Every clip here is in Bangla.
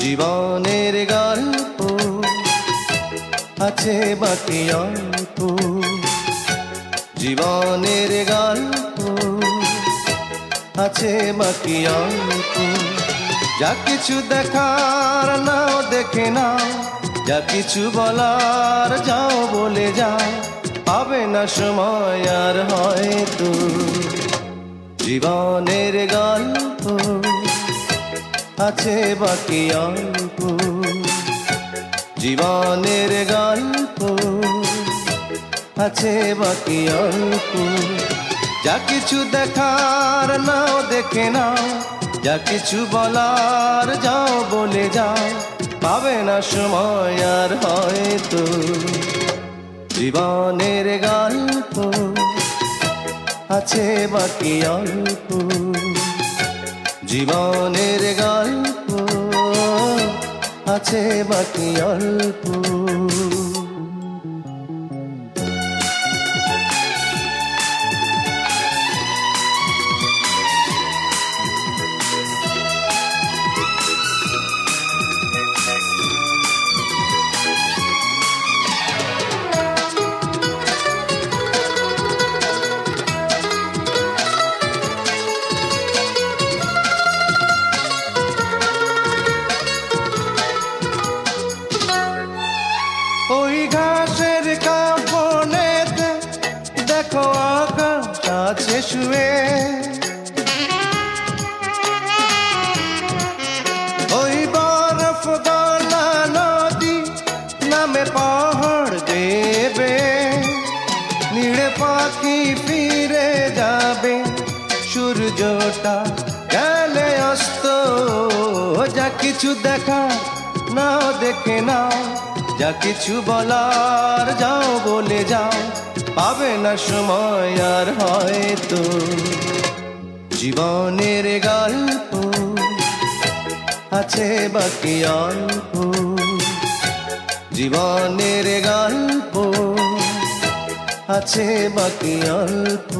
জীবনের গল্প আছে বাকি অল্প, জীবনের গল্প আছে বাকি অল্প। যা কিছু দেখার নাও দেখে নাও, যা কিছু বলার যাও বলে যাও, পাবে না সময় আর হয়তো। জীবনের গল্প আছে বাকি অল্প, জীবনের গল্প আছে বাকি অল্প। যা কিছু দেখার নাও দেখে নাও, যা কিছু বলার যাও বলে যাও, পাবে না সময় আর হয়তো। জীবনের গল্প আছে বাকি অল্প, জীবনের গল্প আছে বাকি অল্প। ওই ঘাসের কাঁপনেতে দেখো আকাশ আছে শুয়ে, ওই বরফ গলা নদী নামে পাহাড় দেবে, নিড়ে পাখি ফিরে যাবে, সূর্যটা গেলে অস্ত। যা কিছু দেখা নাও দেখে নাও, যা কিছু বলার যাও বলে যাও, পাবে না সময় আর হয়তো। জীবনের গল্প আছে বাকি অল্প, জীবনের গল্প আছে বাকি অল্প।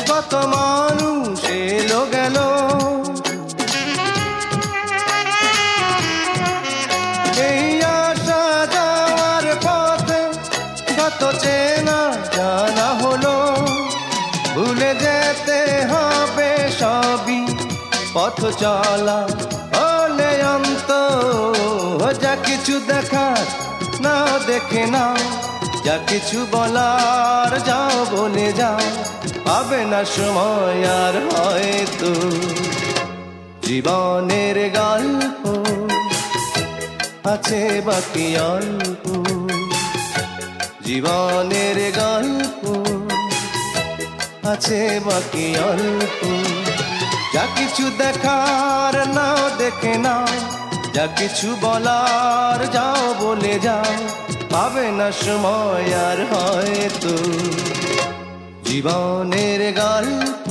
কত মানুষ এলো গেল, এই আসা যাওয়ার পথে কত চেনা জানা হলো। ভুলে যেতে হবে সবই পথ চলা হলে অন্ত। যা কিছু দেখার নাও দেখে নাও, যা কিছু বলার যাও বলে যাও, পাবে না সময় আর হয়তো। জীবনের গল্প আছে বাকি অল্প, জীবনের গল্প আছে বাকি অল্প। যা কিছু দেখার নাও দেখে নাও, যা কিছু বলার যাও বলে যাও, পাবে না সময় আর হয়তো। জীবনের গল্প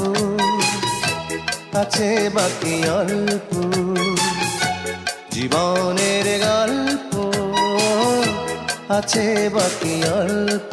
আছে বাকি অল্প, জীবনের গল্প আছে বাকি অল্প।